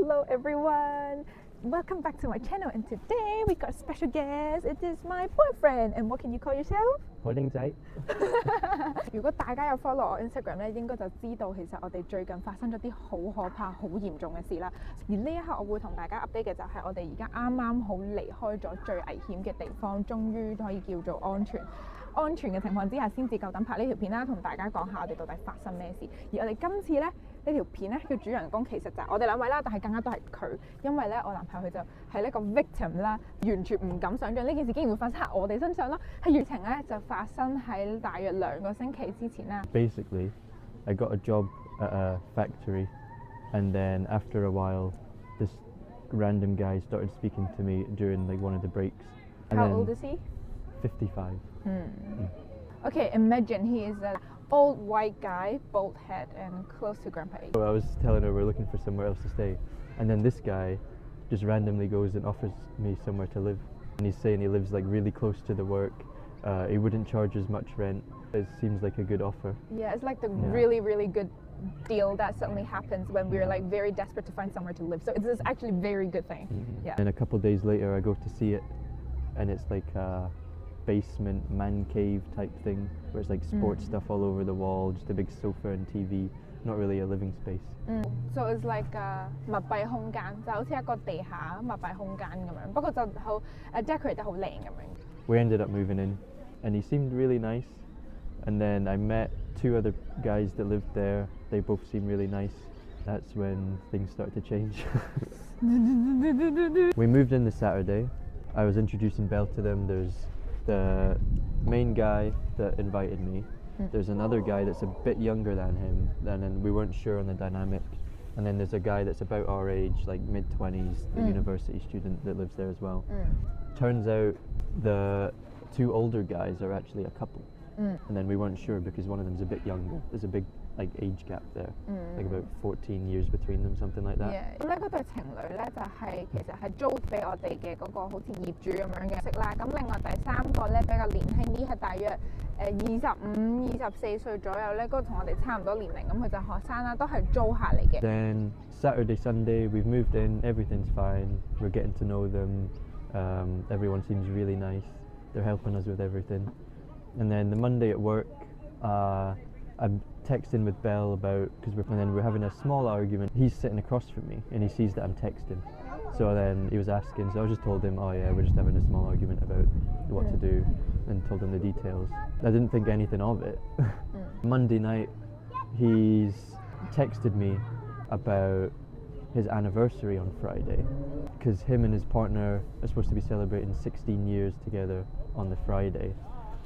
Hello everyone, welcome back to my channel and today we got a special guest. It is my boyfriend. And what can you call yourself? 海丁仔。如果大家有 follow 我 Instagram 咧，應該就知道其實我哋最近發生咗啲好可怕、好嚴重嘅事啦。而呢一刻我會同大家 update 嘅就係我哋而家啱啱好離開咗最危險嘅地方，終於可以叫做安全嘅情況之下先至夠膽拍呢條片啦，同大家講下我哋到底發生咩事。而我哋今次咧呢條片咧嘅主人公其實就係我哋兩位啦，但係更加都係佢，因為咧我男朋友佢就係呢個 victim 啦，完全唔敢想像呢件事竟然會發生喺我哋身上咯。係劇情咧就發生喺大約2個星期之前啦。Basically, I got a job at a factory, and then after a while, this random guy started speaking to me during like one of the breaks. How old is he? 55. Okay, imagine he is an old white guy, bald head, and close to grandpa age. So I was telling her we're looking for somewhere else to stay, and then this guy just randomly goes and offers me somewhere to live. And he's saying he lives like really close to the work. He wouldn't charge as much rent. It seems like a good offer. Yeah, it's like the really, really good deal that suddenly happens when we're like very desperate to find somewhere to live. So it's actually a very good thing. Yeah. And a couple of days later, I go to see it, and it's like a basement man cave type thing where it's like sports stuff all over the wall, just a big sofa and TV, not really a living space. So it's like 密閉空間，就好似一個地下密閉空間咁樣，不過就好decorate 得好靚咁樣。We ended up moving in, and he seemed really nice. And then I met 2 other guys that lived there. They both seemed really nice. That's when things started to change. We moved in this Saturday. I was introducing Belle to them. There's the main guy that invited me. There's another guy that's a bit younger than him, and then we weren't sure on the dynamic. And then there's a guy that's about our age, like mid-20s, the university student that lives there as well. Turns out the 2 older guys are actually a couple. And then we weren't sure because one of them's a bit younger. There's a big like age gap there, like about 14 years between them, something like that. Yeah. 咁呢嗰對情侶咧就係其實係租俾我哋嘅嗰個好似業主咁樣嘅識啦。咁另外第3個咧比較年輕啲，係大約25、24歲左右咧，嗰個同我哋差唔多年齡，咁佢就學生啦，都係租客嚟嘅。Then Saturday, Sunday, we've moved in. Everything's fine. We're getting to know them. Everyone seems really nice. They're helping us with everything. And then the Monday at work, I'm texting with Belle about and then we're having a small argument. He's sitting across from me and he sees that I'm texting. So then he was asking, so I just told him, oh yeah, we're just having a small argument about what to do, and told him the details. I didn't think anything of it. Monday night, he's texted me about his anniversary on Friday, because him and his partner are supposed to be celebrating 16 years together on the Friday,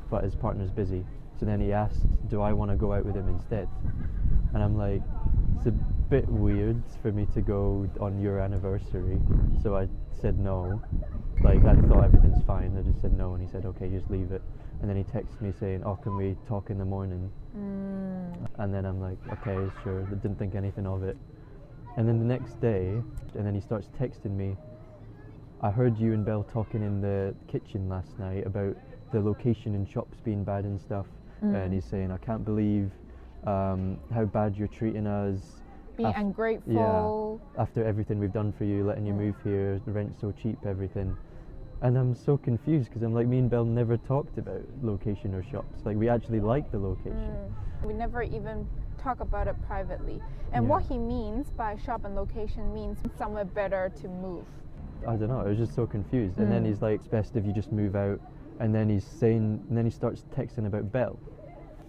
but his partner's busy. So then he asked, do I want to go out with him instead? And I'm like, it's a bit weird for me to go on your anniversary. So I said no. Like, I thought everything's fine. I just said no, and he said, okay, just leave it. And then he texted me saying, oh, can we talk in the morning? And then I'm like, okay, sure. I didn't think anything of it. And then the next day, and then he starts texting me, I heard you and Belle talking in the kitchen last night about the location in shops being bad and stuff. And he's saying, I can't believe how bad you're treating us. Being ungrateful. Yeah, after everything we've done for you, letting you move here, the rent's so cheap, everything. And I'm so confused because I'm like, me and Belle never talked about location or shops. Like, we actually like the location. We never even talk about it privately. And what he means by shop and location means somewhere better to move. I don't know, I was just so confused. And then he's like, it's best if you just move out. And then he's saying, and then he starts texting about Belle.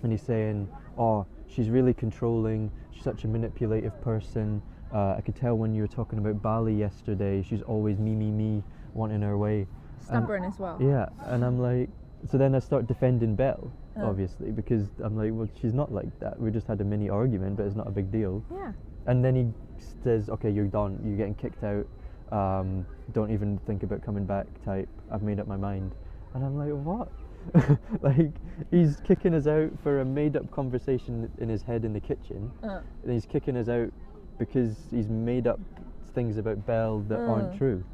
And he's saying, oh, she's really controlling, she's such a manipulative person. I could tell when you were talking about Bali yesterday, she's always me, wanting her way. Stubborn as well. Yeah, and I'm like, so then I start defending Belle, obviously, because I'm like, well, she's not like that. We just had a mini argument, but it's not a big deal. Yeah. And then he says, okay, you're done, you're getting kicked out. Don't even think about coming back type. I've made up my mind. And I'm like, what? Like, he's kicking us out for a made-up conversation in his head in the kitchen. And he's kicking us out because he's made up things about Belle that aren't true.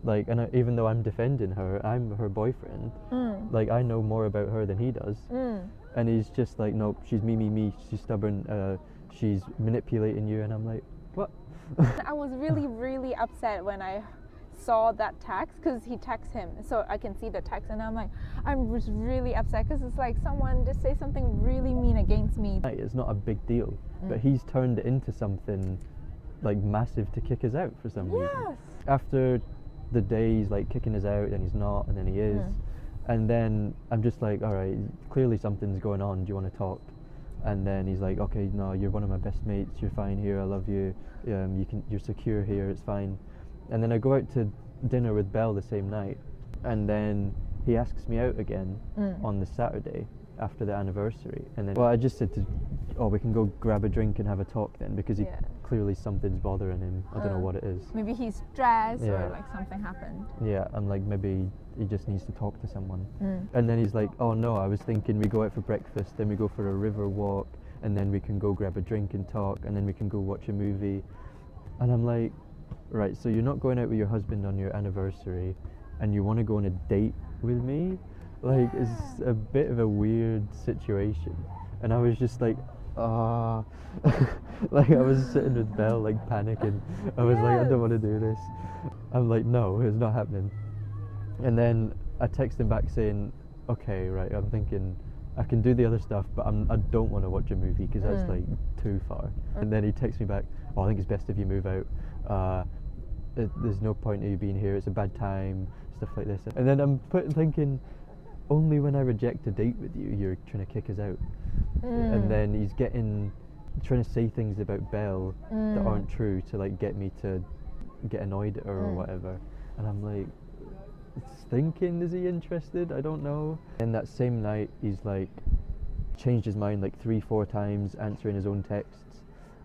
Like, and even though I'm defending her, I'm her boyfriend. Like, I know more about her than he does. And he's just like, no, she's me, she's stubborn, she's manipulating you. And I'm like, what? I was really upset when I saw that text because he texted him, so I can see the text, and I'm like, I was really upset because it's like someone just say something really mean against me. It's not a big deal, but he's turned it into something like massive to kick us out for some reason. After the day he's like kicking us out, then he's not, and then he is, and then I'm just like, all right, clearly something's going on, do you want to talk? And then he's like, okay, no, you're one of my best mates, you're fine here, I love you, you're secure here, it's fine. And then I go out to dinner with Belle the same night, and then he asks me out again on the Saturday after the anniversary. And then, well, I just said we can go grab a drink and have a talk then, because clearly something's bothering him. I don't know what it is. Maybe he's stressed or like something happened. Yeah, and like maybe he just needs to talk to someone. And then he's like, oh no, I was thinking we go out for breakfast, then we go for a river walk, and then we can go grab a drink and talk, and then we can go watch a movie. And I'm like, right, so you're not going out with your husband on your anniversary and you want to go on a date with me? Like, it's a bit of a weird situation. And I was just like, like I was sitting with Belle like panicking. I was like, I don't want to do this. I'm like, no, it's not happening. And then I text him back saying, okay, right, I'm thinking I can do the other stuff, but I don't want to watch a movie because that's like too far. And then he texts me back, oh, I think it's best if you move out. There's no point in you being here, it's a bad time, stuff like this. And then I'm thinking, only when I reject a date with you, you're trying to kick us out. And then he's trying to say things about Belle that aren't true to like get me to get annoyed at her or whatever. And I'm like, thinking, is he interested? I don't know. And that same night, he's like changed his mind like 3-4 times, answering his own texts.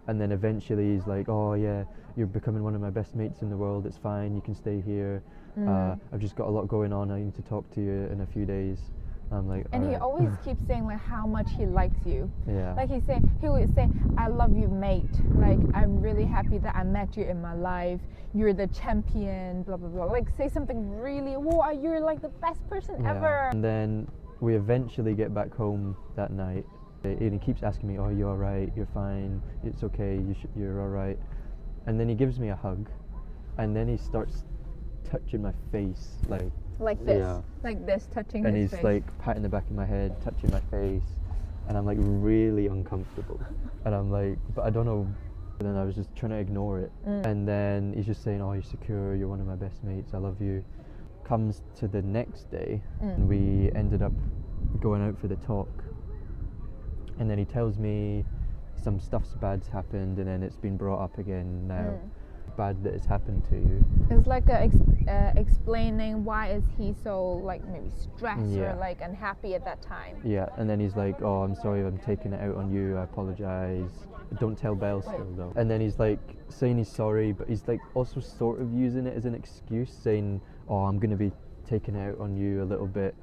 And then eventually he's like, oh yeah, you're becoming one of my best mates in the world, it's fine, you can stay here. I've just got a lot going on, I need to talk to you in a few days. I'm like, and he always keeps saying like how much he likes you. Yeah. Like he would say, I love you, mate. Like, I'm really happy that I met you in my life. You're the champion, blah, blah, blah. Like, say something really, whoa, you're like the best person ever. And then we eventually get back home that night. And he keeps asking me, oh, you're all right, you're fine, it's okay, you're all right. And then he gives me a hug. And then he starts touching my face, like this, like this, touching and his he's face. like patting the back of my head, touching my face, and I'm like really uncomfortable. And I'm like, but I don't know. And then I was just trying to ignore it. And then he's just saying, oh, you're secure, you're one of my best mates, I love you. Comes to the next day, and we ended up going out for the talk. And then he tells me some stuff's bad's happened, and then it's been brought up again now. Bad that it's happened to you. It's like explaining why is he so like maybe stressed or like unhappy at that time. Yeah, and then he's like, oh, I'm sorry if I'm taking it out on you, I apologise. Don't tell Belle still though. And then he's like saying he's sorry, but he's like also sort of using it as an excuse, saying, oh, I'm going to be taking it out on you a little bit.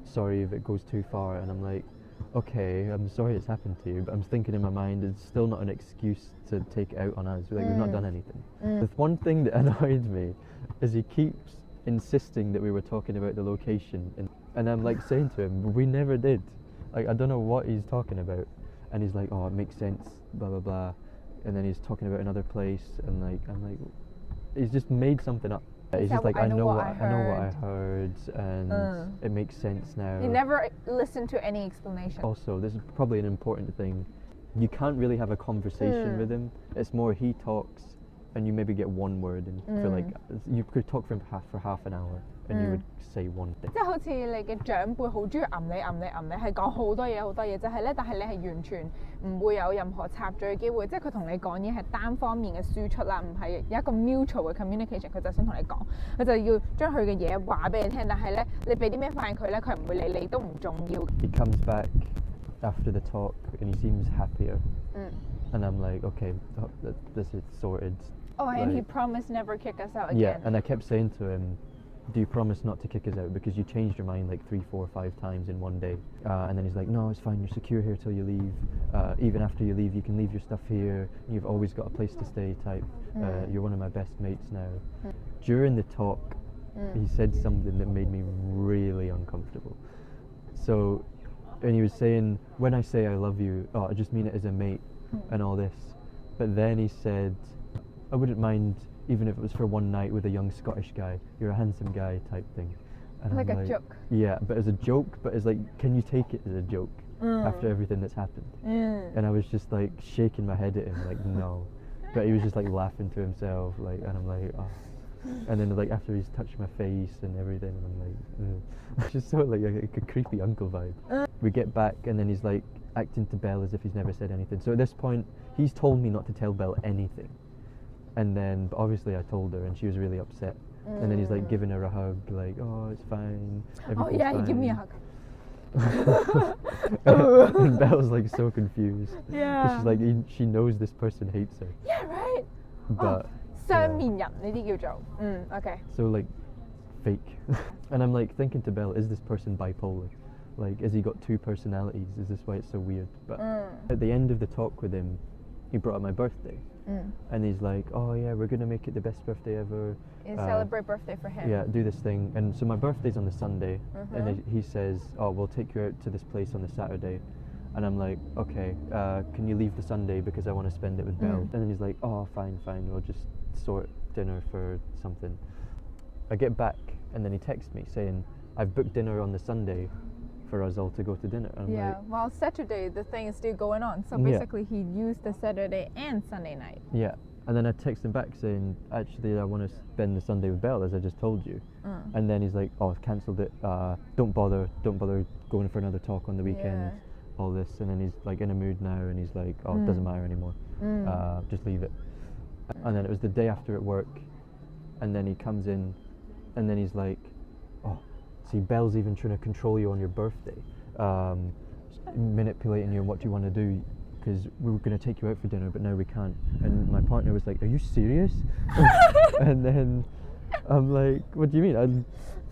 Sorry if it goes too far. And I'm like, okay, I'm sorry it's happened to you, but I'm thinking in my mind it's still not an excuse to take it out on us. Like, we've not done anything. The one thing that annoyed me is he keeps insisting that we were talking about the location, and I'm like saying to him, we never did. Like, I don't know what he's talking about. And he's like, oh, it makes sense, blah blah blah. And then he's talking about another place, and like I'm like, he's just made something up. He's just like, I know what I heard, and it makes sense now. You never listen to any explanation. Also, this is probably an important thing. You can't really have a conversation with him. It's more he talks, and you maybe get one word, and for like you could talk for half an hour, and you would say one thing. 即係好似你嘅長輩好中意揞你，係講好多嘢，就係咧，但係你係完全唔會有任何插嘴嘅機會，即係佢同你講嘢係單方面嘅輸出啦，唔係有一個 mutual 嘅 communication， 佢就想同你講，佢就要將佢嘅嘢話俾你聽，但係咧你俾啲咩反應佢咧，佢唔會理你，都唔重要。He comes back after the talk and he seems happier, and I'm like, okay, this is sorted. Oh, and he promised never kick us out again. Yeah, and I kept saying to him, do you promise not to kick us out, because you changed your mind like 3, 4, 5 times in one day. And then he's like, no, it's fine, you're secure here till you leave. Even after you leave, you can leave your stuff here, you've always got a place to stay type. You're one of my best mates now. During the talk, he said something that made me really uncomfortable. So, and he was saying, when I say I love you, I just mean it as a mate and all this. But then he said, I wouldn't mind even if it was for one night with a young Scottish guy. You're a handsome guy type thing. And Like I'm a joke. Yeah, but as a joke, but it's like, can you take it as a joke after everything that's happened? And I was just like shaking my head at him, like, no. But he was just like laughing to himself, like, and I'm like, oh. And then like after he's touched my face and everything, and I'm like, it's just so like a creepy uncle vibe. We get back and then he's like acting to Belle as if he's never said anything. So at this point, he's told me not to tell Belle anything. And then but obviously I told her and she was really upset. And then he's like giving her a hug, like, oh, it's fine. Oh yeah, fine. you give me a hug. And Belle's like so confused. 'Cause Yeah. she's like, she knows this person hates her. Yeah, right. But 雙面人呢啲叫做，OK。 so like fake. And I'm like thinking to Belle, is this person bipolar? Like, has he got two personalities? Is this why it's so weird? But at the end of the talk with him, he brought up my birthday. And he's like, oh yeah, we're gonna make it the best birthday ever. You celebrate birthday for him. Yeah, do this thing. And so my birthday's on the Sunday, and he says, oh, we'll take you out to this place on the Saturday. And I'm like, okay, can you leave the Sunday because I want to spend it with Belle? And then he's like, oh, fine, we'll just sort dinner for something. I get back, and then he texts me saying, I've booked dinner on the Sunday for us all to go to dinner. And I'm Yeah, like, well, Saturday the thing is still going on. So Yeah. basically, he used the Saturday and Sunday night. yeah. And then I text him back saying, actually, I want to spend the Sunday with Belle, as I just told you. And then he's like, oh, I've cancelled it. Don't bother going for another talk on the weekend. Yeah. All this. And then he's like in a mood now, and he's like, oh, it doesn't matter anymore. Just leave it. And then it was the day after at work, and then he comes in, and then he's like, oh, see, Belle's even trying to control you on your birthday, manipulating you on what you want to do, because we were going to take you out for dinner, but now we can't. And my partner was like, are you serious? And then I'm like, what do you mean?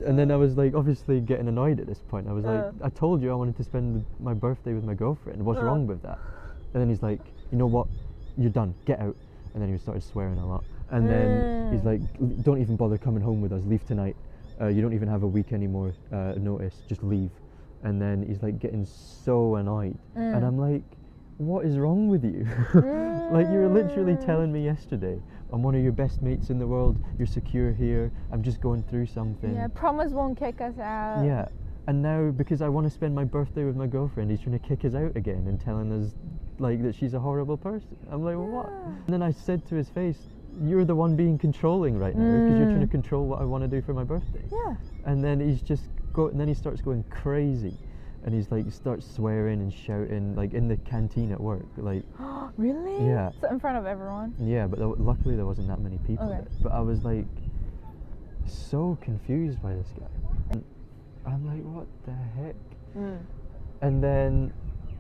And then I was like, obviously getting annoyed at this point. I was like, I told you I wanted to spend my birthday with my girlfriend. What's wrong with that? And then he's like, you know what? You're done. Get out. And then he started swearing a lot. And then he's like, don't even bother coming home with us. Leave tonight. You don't even have a week anymore notice. Just leave. And then he's like getting so annoyed. And I'm like, what is wrong with you? Like, you were literally telling me yesterday, I'm one of your best mates in the world. You're secure here. I'm just going through something. Yeah, promise won't kick us out. Yeah. And now, because I want to spend my birthday with my girlfriend, he's trying to kick us out again and telling us, like, that she's a horrible person. I'm like, well, what? And then I said to his face, you're the one being controlling right now, because you're trying to control what I want to do for my birthday. Yeah. And then he's just and then he starts going crazy, and he's like starts swearing and shouting, like in the canteen at work, like. Really? Yeah. So in front of everyone? Yeah, but luckily there wasn't that many people there. But I was like so confused by this guy. And I'm like, what the heck? And then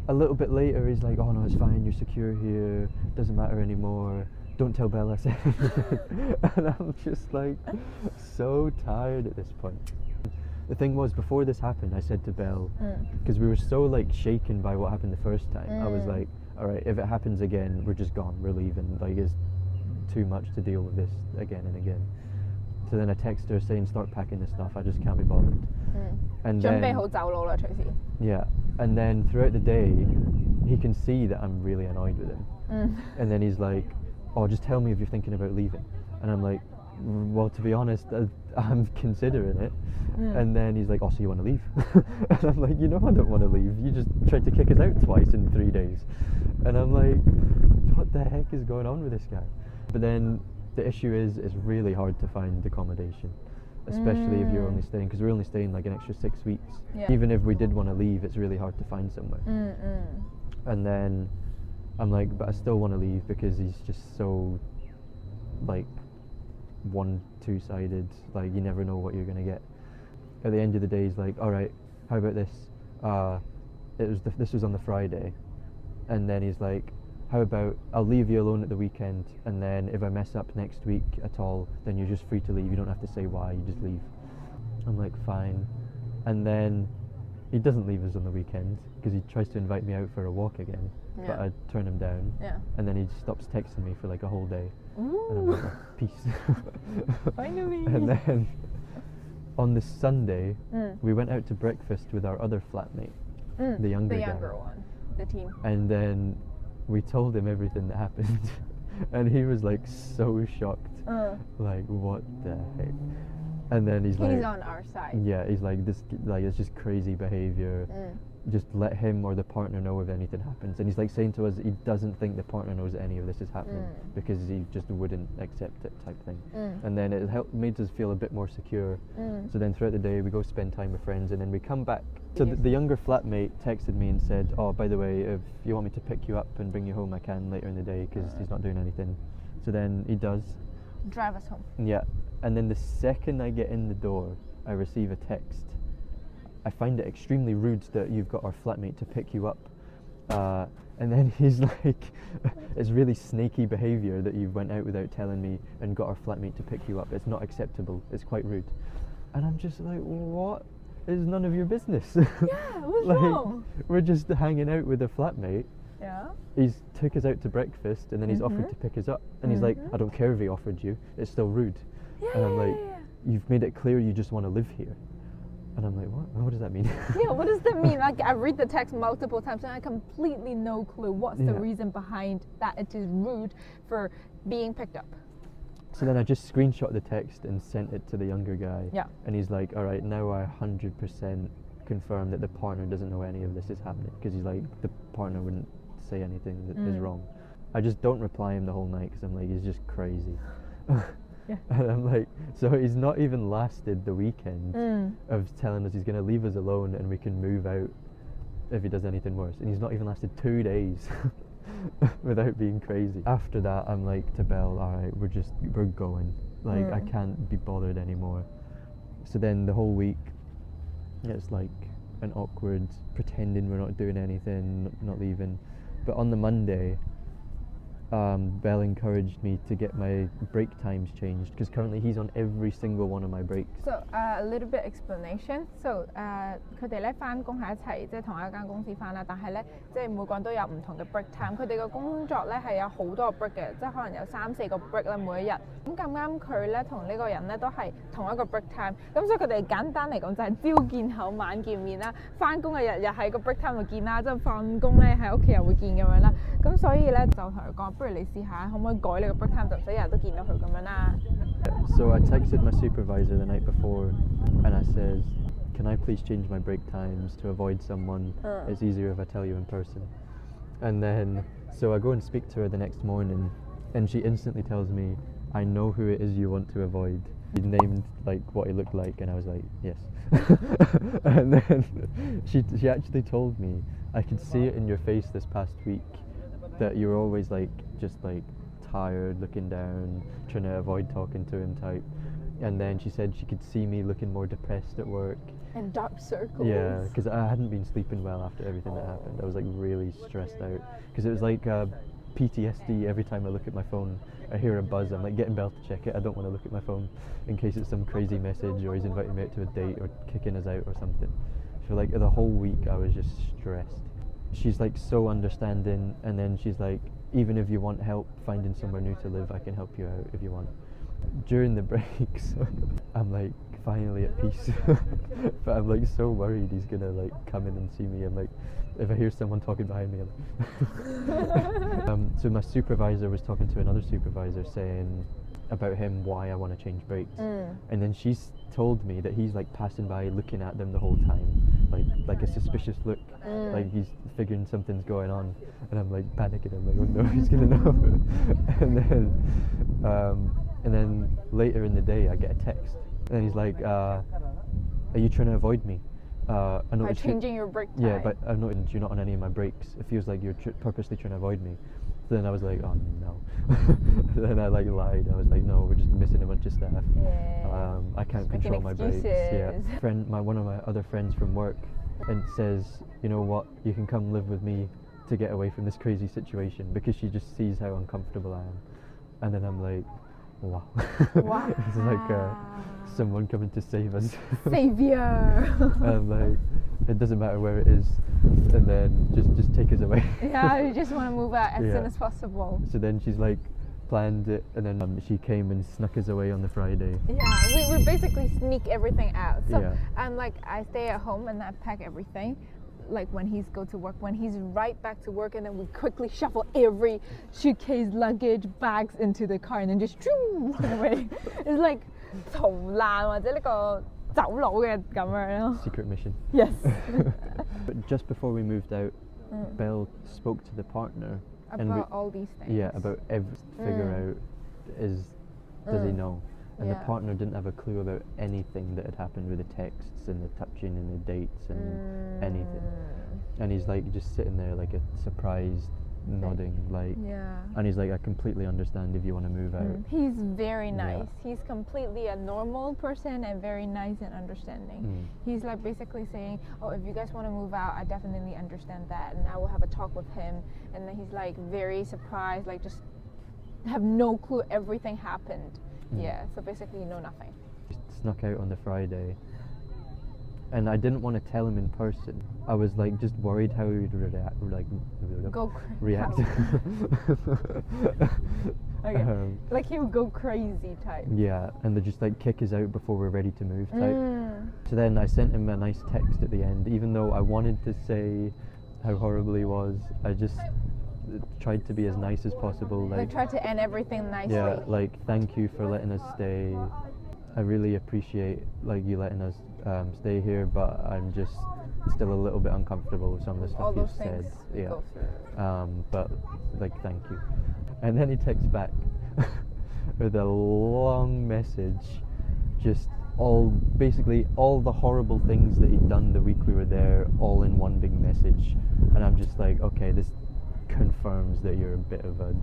a little bit later he's like, oh no, it's fine, you're secure here, doesn't matter anymore, don't tell Bella I said anything. And I'm just like so tired at this point. The thing was, before this happened, I said to Belle, because we were so like shaken by what happened the first time, I was like, all right, if it happens again, we're just gone, we're leaving, like it's too much to deal with this again and again. So then I texted her saying, start packing this stuff, I just can't be bothered. And 準備 then, 好走佬啦，隨時。 yeah, and then throughout the day, he can see that I'm really annoyed with him. And then he's like, oh, just tell me if you're thinking about leaving. And I'm like, well, to be honest, I'm considering it. And then he's like, oh, so you want to leave? And I'm like, you know, I don't want to leave. You just tried to kick us out twice in 3 days. And I'm like, what the heck is going on with this guy? But then the issue is, it's really hard to find accommodation, especially if you're only staying, because we're only staying like an extra 6 weeks. Yeah. Even if we did want to leave, it's really hard to find somewhere. And then I'm like, but I still want to leave because he's just so like two-sided, like you never know what you're going to get. At the end of the day, he's like, all right, how about this? This was on the Friday, and then he's like, how about I'll leave you alone at the weekend, and then if I mess up next week at all, then you're just free to leave. You don't have to say why, you just leave. I'm like, fine. And then he doesn't leave us on the weekend because he tries to invite me out for a walk again, but I turn him down. Yeah. And then he stops texting me for like a whole day. And I'm like, oh, peace. Finally. And then on this Sunday, we went out to breakfast with our other flatmate, the younger guy. one, the teen. And then we told him everything that happened. And he was like so shocked, like what the heck. And then he's like, on our side. yeah, he's like, this, like, it's just crazy behavior. Just let him or the partner know if anything happens. And he's like saying to us he doesn't think the partner knows any of this is happening because he just wouldn't accept it, type thing. And then it made us feel a bit more secure. So then throughout the day we go spend time with friends, and then we come back. So the younger flatmate texted me and said, oh, by the way, if you want me to pick you up and bring you home, I can later in the day because he's not doing anything. So then he does. Drive us home. Yeah. And then the second I get in the door, I receive a text. I find it extremely rude that you've got our flatmate to pick you up. And then he's like, it's really snaky behaviour that you went out without telling me and got our flatmate to pick you up. It's not acceptable. It's quite rude. And I'm just like, what? It's none of your business. Yeah, what's like, wrong? We're just hanging out with a flatmate. Yeah. He's took us out to breakfast and then he's offered to pick us up. And he's like, I don't care if he offered you. It's still rude. And I'm like, you've made it clear you just want to live here. And I'm like, what does that mean? Yeah, what does that mean? Like, I read the text multiple times and I completely no clue what's the reason behind that it is rude for being picked up. So then I just screenshot the text and sent it to the younger guy. Yeah. And he's like, all right, now I 100% confirm that the partner doesn't know any of this is happening, because he's like, the partner wouldn't say anything that is wrong. I just don't reply him the whole night because I'm like, he's just crazy. Yeah. And I'm like, so he's not even lasted the weekend of telling us he's going to leave us alone and we can move out if he does anything worse. And he's not even lasted 2 days without being crazy. After that, I'm like to Belle, all right, we're going. Like, I can't be bothered anymore. So then the whole week, it's like an awkward pretending we're not doing anything, not leaving. But on the Monday, Belle encouraged me to get my break times changed, because currently he's on every single one of my breaks. So a little bit explanation. So 佢哋咧返工係一齊，即係同一間公司返啦。但係咧，即係每個人都有唔同嘅 break time。佢哋個工作咧係有好多個 break 嘅，即係可能有3-4個 break 啦每一日。咁咁啱佢咧同呢個人咧都係同一個 break time。咁所以佢哋簡單嚟講就係朝見口晚見面啦。返工嘅日日喺個 break time 度見啦，即係放工咧喺屋企又會見咁樣啦。咁所以咧就同佢講，不如你試下可唔可以改你個 break time，就唔使日日都見到佢咁樣啦。So I texted my supervisor the night before and I said, can I please change my break times to avoid someone? It's easier if I tell you in person. And then, so I go and speak to her the next morning and she instantly tells me, I know who it is you want to avoid. She named like what he looked like and I was like, yes. And then she actually told me, I could see it in your face this past week that you're always like, just like tired, looking down, trying to avoid talking to him type. And then she said she could see me looking more depressed at work. And dark circles. Yeah, because I hadn't been sleeping well after everything that happened. I was like really stressed out. Because it was like PTSD. Every time I look at my phone, I hear a buzz. I'm like getting Belle to check it. I don't want to look at my phone in case it's some crazy message or he's inviting me out to a date or kicking us out or something. So like the whole week I was just stressed. She's like so understanding, and then she's like, even if you want help finding somewhere new to live, I can help you out if you want. During the breaks, I'm like finally at peace. But I'm like so worried he's gonna like come in and see me. I'm like, if I hear someone talking behind me, I'm like so my supervisor was talking to another supervisor saying about him why I want to change breaks. And then she's told me that he's like passing by looking at them the whole time, like a suspicious look, like he's figuring something's going on. And I'm like panicking. I'm like, oh no, he's gonna know. And then later in the day I get a text and he's like, are you trying to avoid me? I By changing your break time. Yeah, but I've noticed you're not on any of my breaks. It feels like you're purposely trying to avoid me. So then I was like, oh no. Then I like lied. I was like, no, we're just missing a bunch of staff. Yeah. I can't Just control making my breaks. Yeah. excuses. One of my other friends from work, and says, you know what, you can come live with me to get away from this crazy situation, because she just sees how uncomfortable I am. And then I'm like, wow. Wow. It's like someone coming to save us. Savior. And like, it doesn't matter where it is, and then just take us away. Yeah, you just want to move out as soon as possible. So then she's like planned it, and then she came and snuck us away on the Friday. Yeah, we basically sneak everything out. So Yeah. I'm like, I stay at home and I pack everything. like when he's go to work, when he's right back to work, and then we quickly shuffle every suitcase, luggage, bags into the car, and then just run away. It's like 逃難或者呢個走佬嘅咁樣咯。Secret mission. Yes. But just before we moved out, Belle spoke to the partner about all these things. Yeah, about figure out does he know? And the partner didn't have a clue about anything that had happened with the texts and the touching and the dates and anything. And he's like just sitting there like a surprised nodding like and he's like, I completely understand if you want to move out. He's very nice. He's completely a normal person and very nice and understanding. He's like basically saying, oh, if you guys want to move out, I definitely understand that, and I will have a talk with him. And then he's like very surprised, like just have no clue everything happened. Yeah, so basically you know nothing. Snuck out on the Friday, and I didn't want to tell him in person. I was like just worried how he would react. React. Okay. Like he would go crazy type. Yeah, and they just like kick us out before we're ready to move type. So then I sent him a nice text at the end, even though I wanted to say how horrible he was. I just tried to be as nice as possible. Like tried to end everything nicely. Yeah, like thank you for letting us stay. I really appreciate like you letting us stay here, but I'm just still a little bit uncomfortable with some of the stuff you've said. Yeah. But like thank you. And then he texts back with a long message, just basically all the horrible things that he'd done the week we were there, all in one big message. And I'm just like, okay, this confirms that you're a bit of a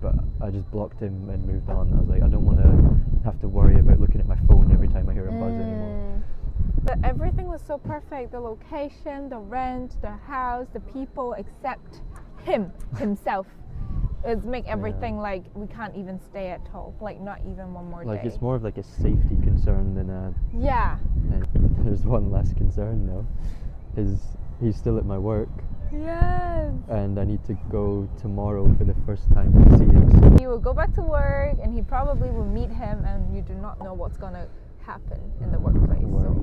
but I just blocked him and moved on. I was like, I don't want to have to worry about looking at my phone every time I hear a buzz anymore. But everything was so perfect. The location, the rent, the house, the people, except himself. It's make everything like we can't even stay at all. Like not even one more day. Like it's more of like a safety concern than a... Yeah. And there's one less concern though. He's still at my work. Yes. And I need to go tomorrow for the first time to see him. So He will go back to work and he probably will meet him, and you do not know what's gonna happen in the workplace. So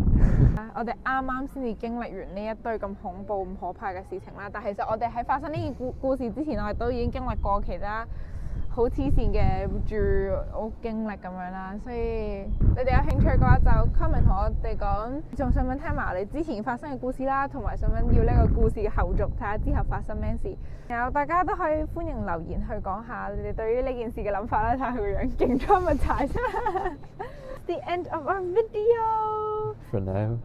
我哋啱啱先至經歷完呢一堆咁恐怖、咁可怕嘅事情啦，但其實我哋喺發生呢件故事之前，我哋都已經經歷過其他好黐線嘅住屋經歷咁樣啦，所以你哋有興趣嘅話就 comment 同我哋講，仲想唔想聽埋我哋之前發生嘅故事啦，同埋想唔想要呢個故事嘅後續，睇下之後發生咩事。然後大家都可以歡迎留言去講下你哋對於呢件事嘅諗法啦，睇下佢個樣勁 traumatized。The end of our video. for now.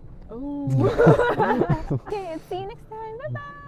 Okay, see you next time. Bye bye.